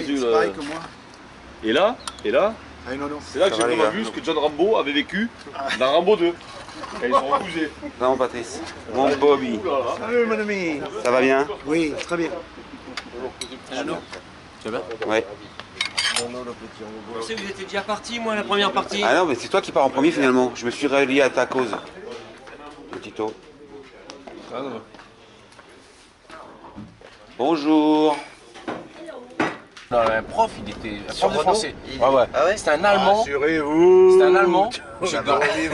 Jésus. C'est pareil que moi. Et là, Ah non, non. c'est là que j'ai vraiment vu ce que John Rambo avait vécu dans Rambo 2. Et ils sont refusés. Non, Patrice. Mon Bobby. Salut mon ami. Ça va bien? Oui, très bien. Tu vas bien? Ouais. Je sais, vous étiez déjà parti, moi, la première partie. Ah non, mais c'est toi qui pars en premier finalement. Je me suis rallié à ta cause. Tito. Bonjour. Non, un prof, il était un prof de français. Ouais, ouais. Ah ouais? C'était un Allemand. Rassurez-vous. C'était un Allemand. Monsieur Gor- Ah, il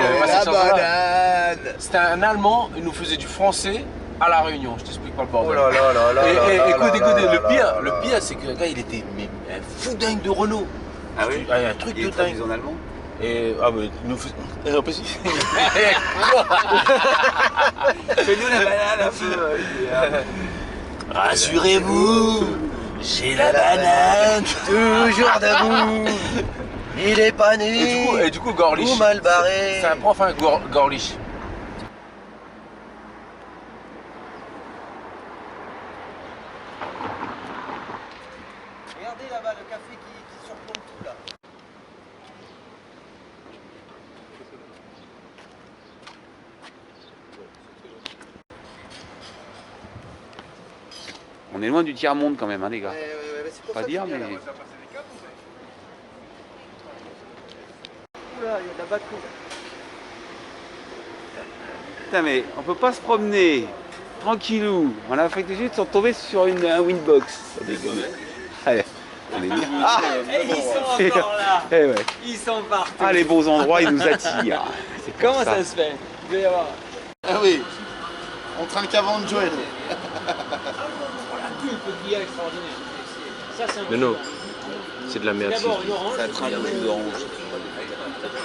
avait pas cette chance-là. banane. C'était un Allemand, il nous faisait du français à la Réunion. Je t'explique pas le bordel. Oh là là là là Et là écoute, là là le pire, c'est que le gars, il était un fou dingue de Renault. Ah oui? Un truc de dingue. en allemand? Et ah mais nous faisons. En plus, Fais-nous la banane un peu. rassurez-vous, j'ai la banane. Toujours debout. Il est pas né. Et du coup, Gorlich. Ou mal barré. C'est un prof, hein, Gorlich. Regardez là-bas le café qui surplombe tout là. On est loin du tiers-monde quand même, hein, les gars. C'est pour Pas ça dire, qu'il y a mais. là. Oula, il y a de la batterie. Putain, mais on peut pas se promener tranquillou. On a fait juste de tomber sur un windbox. Ça déconne. Allez, on est bien. Ah, Ils sont encore là. eh ouais. Ils sont partout. Ah, les beaux endroits, ils nous attirent. C'est comme Comment ça se fait? Il doit y avoir. Ah oui. On trinque avant de jouer. La pulpe qu'il y a extraordinaire. Ça, c'est un Non, c'est de la merde. D'abord une orange. Ça trinque les oranges.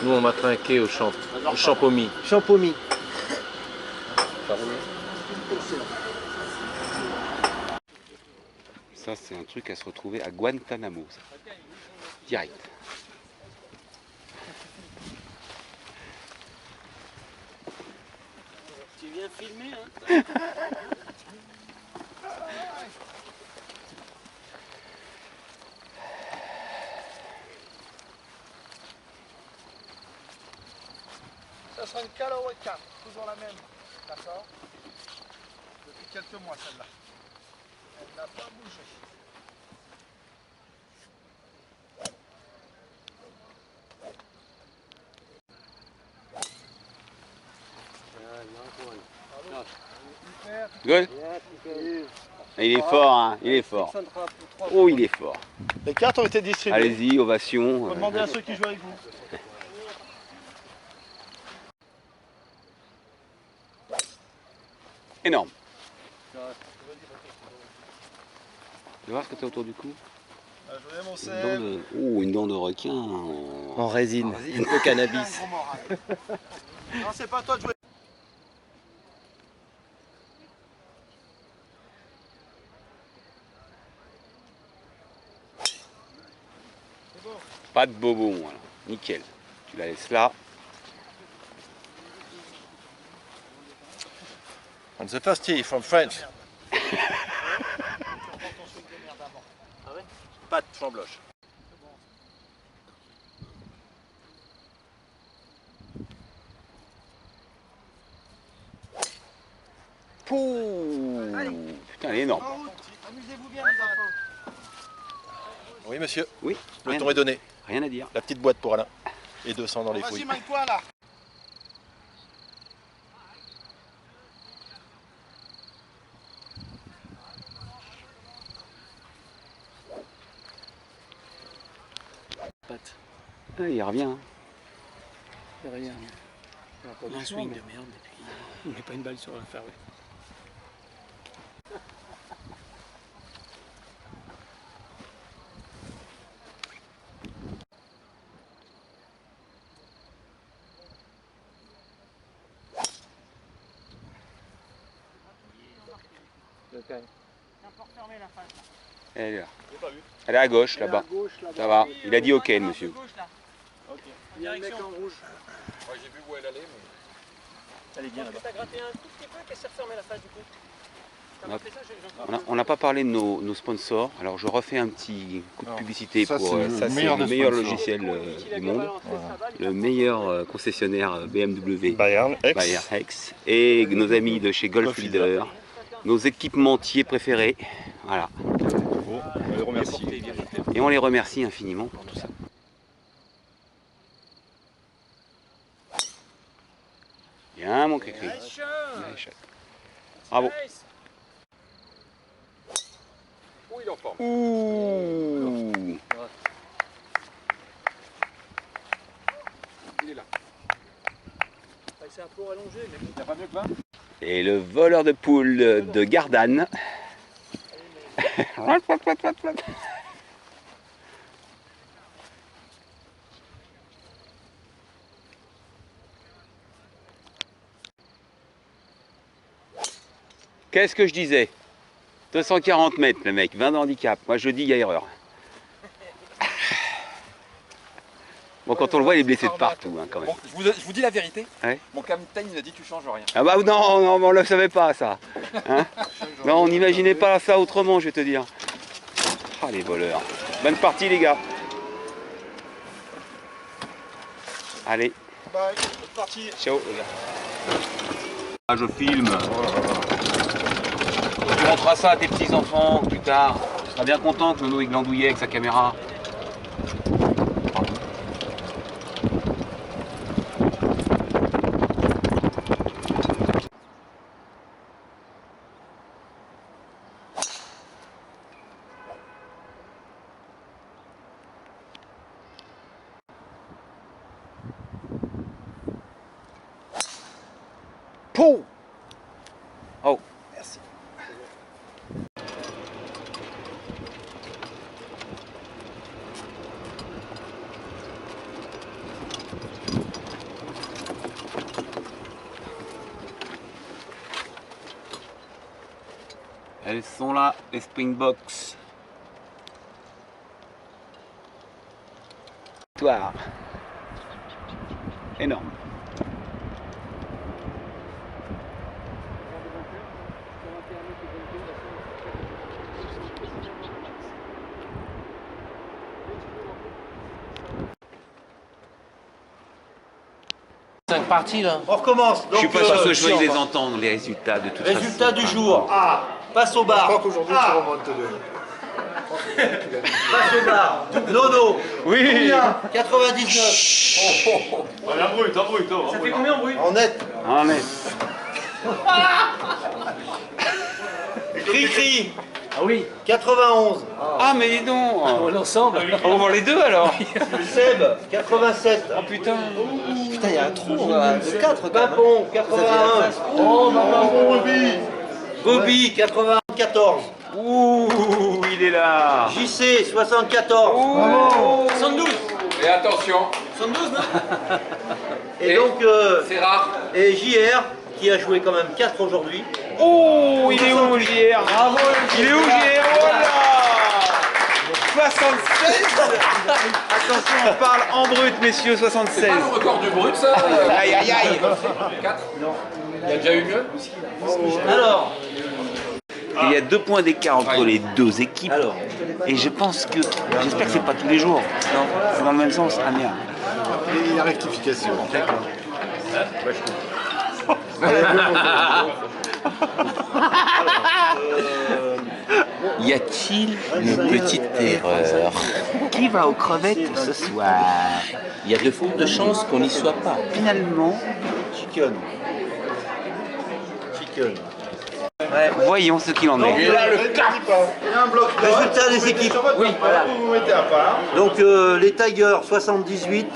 Nous, on m'a trinqué au champomis. Champomis. Ça, c'est un truc à se retrouver à Guantanamo. Ça. Direct. Tu viens filmer, hein? Ça sera une Callaway 4, toujours la même. D'accord? Depuis quelques mois celle-là. Elle n'a pas bougé. Gol. Il est fort, hein, il est fort. Oh, il est fort. Les cartes ont été distribuées. Allez-y, ovation. On va demander à ceux qui jouent avec vous. Énorme. Tu veux voir ce que tu as autour du cou? Je voulais mon Une dent de... Oh, une dent de requin. En résine. Le cannabis. Non, c'est pas toi de jouer. Pas de bobon, voilà. Nickel. Tu la laisses là. On the first tee from French. Pat Chambloche. Pouh. Putain, elle est énorme. Amusez-vous bien les enfants. Oui, monsieur. Oui. Le ton est donné. Rien à dire. La petite boîte pour Alain. Et 200 dans les Vas-y, fouilles. mets-toi là. Ah, il revient. Hein. Il revient. Un swing de merde et puis il met pas une balle sur la fairway. Elle est là. Elle est à gauche là-bas. Ça va. Il a dit ok, monsieur. Il y a un mec en rouge. Moi j'ai vu où elle allait, mais. Elle est bien là-bas. T'as gratté un tout petit peu, qu'est-ce que ça refermait la face du coup? On n'a pas parlé de nos sponsors, alors je refais un petit coup de publicité ça, pour c'est ça, c'est le meilleur logiciel du monde, le meilleur concessionnaire BMW Bayern X, et nos amis de chez Golf Leader, nos équipementiers préférés, voilà. Bon, on les remercie. Et on les remercie infiniment pour tout ça. Bien mon cri-cri. Nice shot. Bravo. Oh, il est en forme. Ouh. Il est là. C'est un peu rallongé, mais Il n'y a pas mieux que là. Et le voleur de poule de Gardanne. Qu'est-ce que je disais? 240 mètres le mec, 20 de handicap. Moi je dis il y a erreur. Bon, quand on le voit, il est blessé de partout hein, quand même. Bon, je vous dis la vérité. Ouais. Mon capitaine il a dit tu changes rien. Ah bah non, non, on ne le savait pas ça. Hein, non, on n'imaginait pas ça autrement, je vais te dire. Ah les voleurs. Bonne partie les gars. Allez. Bye, bonne partie. Ciao les gars. Ah, je filme. Tu montreras ça à tes petits enfants plus tard. Tu seras bien content que Nono il glandouillait avec sa caméra. Pouh! Oh, merci. Elles sont là, les Springboks. Victoire. Énorme. Parti là. On recommence. Je suis Donc, pas sûr que je vais les entendre, les résultats de toute résultat façon. du jour. Passe au bar. Je crois qu'aujourd'hui tu remontes Passe au bar. Nono. Oui. Combien 99. Un brut, hein. ça fait combien en bruit? En net. Ah, mais... Cri-cri. Ah oui, 91. ah mais dis donc. on l'ensemble. On va voir les deux alors. Seb. 87. Oh putain. Putain, il y a un trou de 4. Papon. 81. Oh, Bobby. 94. Ouh, il est là. JC. 74. Ouh. 72. Et attention, 72, non? Et donc, c'est rare. et JR qui a joué quand même 4 aujourd'hui. Oh, il est où JR? Bravo. Il est où JR? Oh là 76. Attention, on parle en brut, messieurs, 76. C'est pas le record du brut ça. Aïe aïe aïe. 4. Il y a déjà eu mieux. Alors, Il y a 2 points d'écart entre les deux équipes. Et je pense que, j'espère que c'est pas tous les jours. Non, c'est dans le même sens. Ah merde. Et la rectification. Y a-t-il une petite erreur? Qui va aux crevettes ce soir? Il y a de fortes chances qu'on n'y soit pas. Finalement, chicken. Chicken. voyons ce qu'il en est. Il y a un bloc. Résultat des équipes. Oui, voilà. Vous vous mettez à part. Donc les Tigers 78,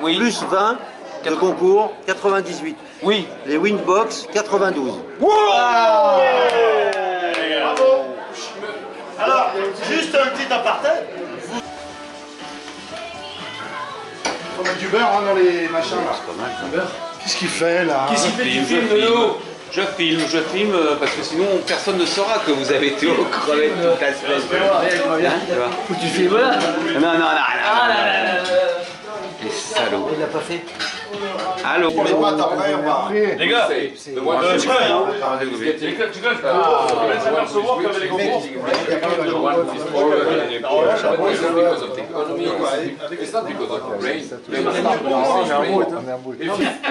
Oui. plus 20 de concours, 98. Oui. Les Winbox 92. Bravo. Alors, juste un petit aparté. On met du beurre hein, dans les machins là. Qu'est-ce qu'il fait là? Je filme parce que sinon personne ne saura que vous avez été aux crevettes toute la semaine. Hein, tu vois. Tu fais voilà. Non. Les salauds. Il l'a pas fait. Allô. Pour les pattes après, on va. Les gars, tu connais, hein. Tu connais, percevoir qu'avec les concours.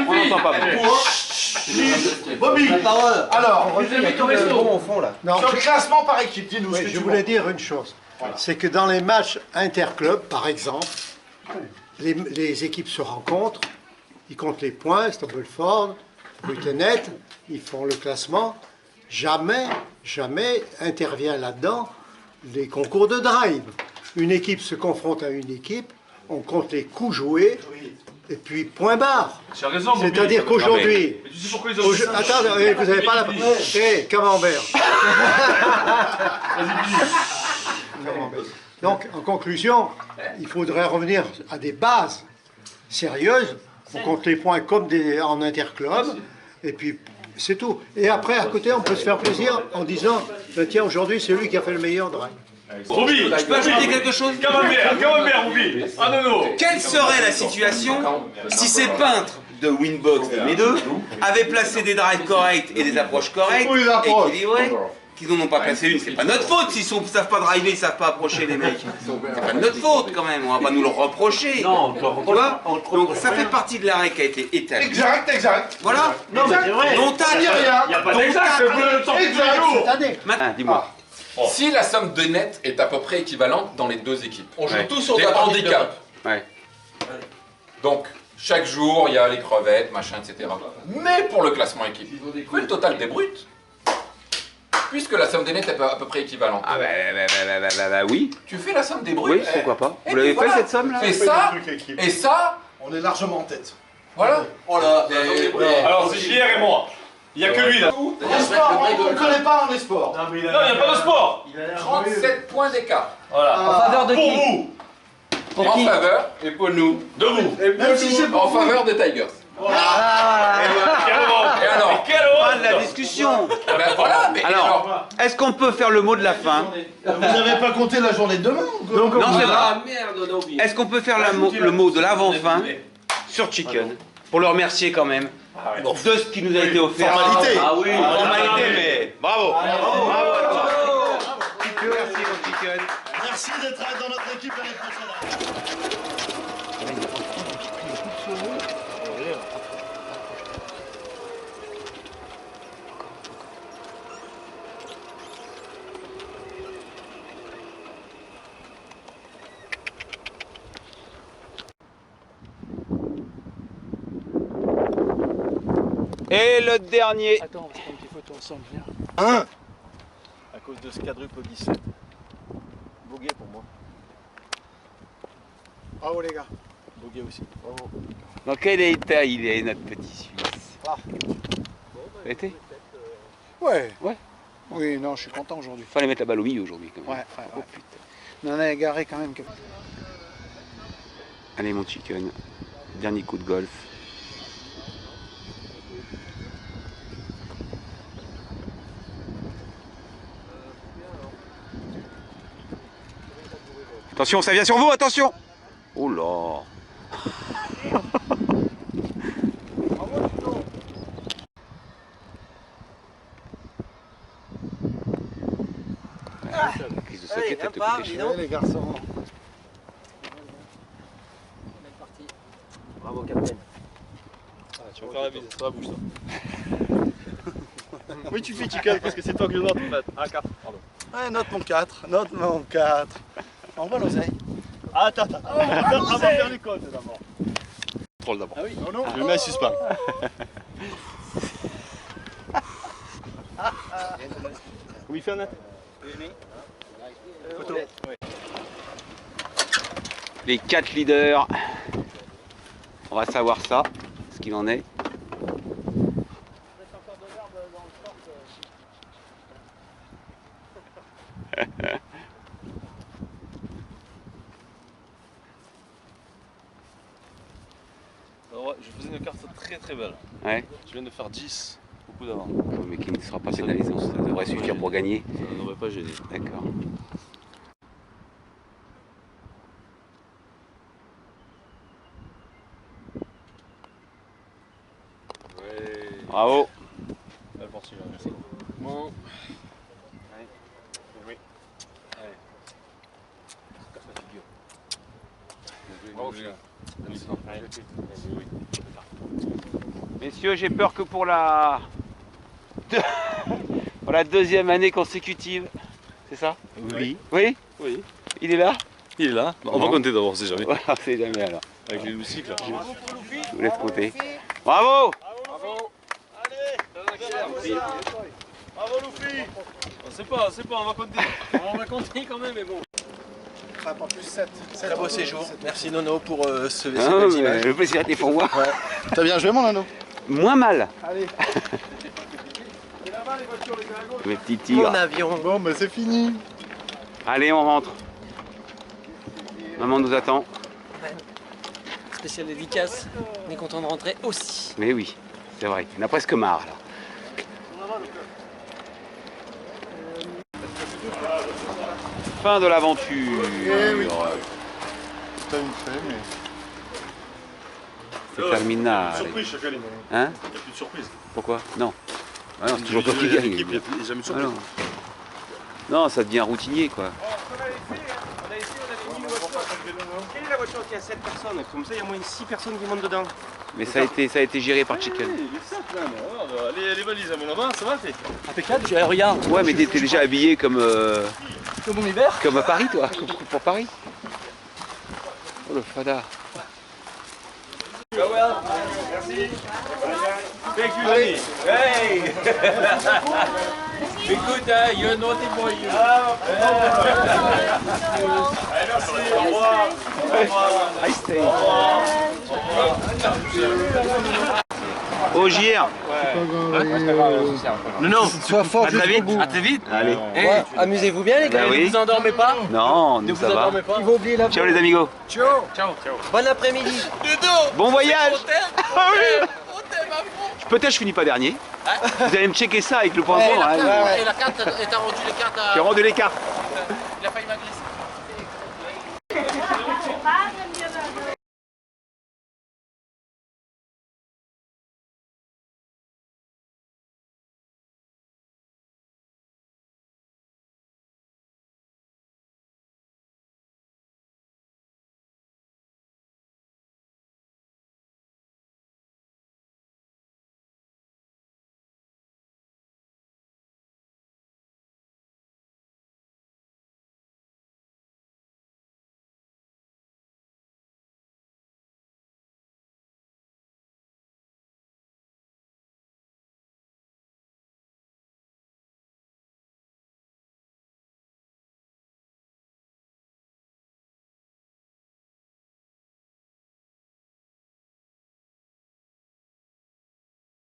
On n'entend pas. Bobby, alors, Bon, au fond là. non, sur le classement par équipe, dis-nous ce que Je tu voulais vois. dire une chose. C'est que dans les matchs interclubs, par exemple, les équipes se rencontrent, ils comptent les points, Stabelford, Bruttenet, ils font le classement. Jamais intervient là-dedans les concours de drive. Une équipe se confronte à une équipe, on compte les coups joués, et puis point barre. Tu as raison, Bobby. C'est-à-dire qu'aujourd'hui... Mais tu sais pourquoi ils ont fait ça? Attends, vous n'avez pas la... Hé, camembert. Donc, en conclusion, il faudrait revenir à des bases sérieuses. On compte les points comme en interclub, et puis c'est tout. Et après, à côté, on peut se faire plaisir en disant, ben, tiens, aujourd'hui, c'est lui qui a fait le meilleur drive. Bobby, Je peux ajouter quelque chose? Camembert, Bobby. Ah non, non. Quelle serait la situation si ces peintres de Winbox, les deux, avaient placé des drives corrects et des approches correctes, équilibrées, qu'ils n'en ont pas placé une? C'est pas notre faute s'ils ne savent pas driver, ils ne savent pas approcher les mecs. C'est pas de notre faute quand même, on va pas nous le reprocher. Non, tu vois? Donc ça fait partie de l'arrêt qui a été établi. Exact. Voilà. Non, mais c'est vrai. Dont acte. Il n'y a rien. Il n'y a pas d'exact, c'est le temps Cette année. Maintenant, dis-moi. Si la somme de net est à peu près équivalente dans les deux équipes, on joue Ouais. tous sur des Des handicaps. Ouais. Donc, chaque jour, il y a les crevettes, machin, etc. Mais pour le classement équipe, fais le total des brutes. Puisque la somme des nets est à peu près équivalente. Ah bah oui. Tu fais la somme des brutes. Oui, pourquoi pas. Et Vous l'avez puis fait voilà. cette somme là? Et ça, On est largement en tête. voilà. Oh là, Alors, c'est JR et moi. Il n'y a que lui là. En sport, on ne connaît pas en sport. Non, il n'y a pas de sport. 37 points d'écart. Voilà. En faveur de Pour vous. En faveur, et pour nous, De vous. Même si c'est en faveur des Tigers. Et alors Quelle Pas de la honte. discussion. Ben voilà, mais Alors, est-ce qu'on peut faire le mot de la fin? Vous n'avez pas compté la journée de demain ou quoi? Non, c'est vrai. Est-ce qu'on peut faire le mot de l'avant-fin sur Chicken pour le remercier quand même de ce qui nous a été offert? Formalité. Ah oui, formalité, mais bravo. Bravo à toi. Merci mon Chicken. Merci d'être dans notre équipe l'année prochaine. Et le dernier. Attends, on va se prendre une petite photo ensemble, viens. À cause de ce quadruple 17. Boguet pour moi. Bravo les gars. Boguet aussi. Bravo. Dans quel état il est notre petit Suisse? Été? Ouais. Ouais. Oui, non, je suis content aujourd'hui. Fallait mettre la balle au milieu aujourd'hui quand même. Ouais. Oh putain. On en a égaré quand même. Allez mon Chicken, dernier coup de golf. Attention, ça vient sur vous, attention! Oh là! La crise de socket, elle te coûte cher. Les garçons. Bravo, capitaine. Tu vas faire la bise, ça va, bouge toi. Oui, tu fais chicken parce que c'est toi que je note en fait. Ah, 4, pardon. Ouais, note mon 4. Note mon 4. Envoie l'oseille. Ah, attends. On va faire les codes d'abord. Contrôle d'abord. Ah oui. Non, non. Je le mets à suspens. Oui, fais un net. Photo. Les 4 leaders. On va savoir ça, ce qu'il en est. Alors, je faisais une carte très très belle. Ouais. Je viens de faire 10 au coup d'avant. Mais qui ne sera pas pénalisé, ça devrait suffire pour gagner. Ça ne devrait pas gêner. D'accord. Bravo. Belle poursuite, merci. Bon. Allez. Oui. Allez. Casse la figure. Bravo, Phil. Messieurs, j'ai peur que pour la... pour la deuxième année consécutive. C'est ça? Oui. Oui? Oui. Il est là? Il est là. On va compter d'abord, c'est jamais. Voilà, on sait jamais alors. Avec les cycles là. Je vous laisse compter. Bravo! Bravo Loufi. On sait pas, on va compter. On va compter quand même, mais bon. Pas plus 7. Très beau séjour. Merci Nono pour ces Ah, belles mais images. le plaisir était pour moi. T'as bien joué, mon Nano? Moins mal. Allez. Mes petits tigres. avion. Bon, bah c'est fini. Allez, on rentre. Maman nous attend. Spécial dédicace. On est content de rentrer aussi. Mais oui, c'est vrai. On a presque marre là. Fin de l'aventure. Eh oui. T'as une fait, mais... C'est terminal. Surprise chaque année. Hein? Il n'y a plus de surprise. Pourquoi? Non. Ah non, c'est toujours toi qui gagne. Il n'y a jamais de Ah surprise. non. Non, ça devient routinier quoi. On avait mis une voiture. Quelle est la voiture qui a 7 personnes? Comme ça, il y a moins de 6 personnes qui montent dedans. Mais ça a été géré par Chicken. Les valises à mon là-bas, ça va, t'es. Impeccable, regarde. Ouais, mais t'es déjà habillé comme Comme mon hiver. à Paris, toi, comme pour Paris. Oh le fada. Merci. Thank you, Denis. Hey. Écoute, you're naughty boy. Merci. Au revoir. I stay. Au gire. Non, Sois fort à très vite. À très vite. Allez. Hey. Amusez-vous bien les gars, Bah oui. ne vous endormez pas. Non, nous ça va. Il va oublier la Ciao les amigos. Bon après-midi. Bon voyage. Ah oui. Peut-être je finis pas dernier. Vous allez me checker ça avec le poinçon. Et la carte, t'as rendu les cartes à... J'ai rendu les cartes. Il a failli m'agresser.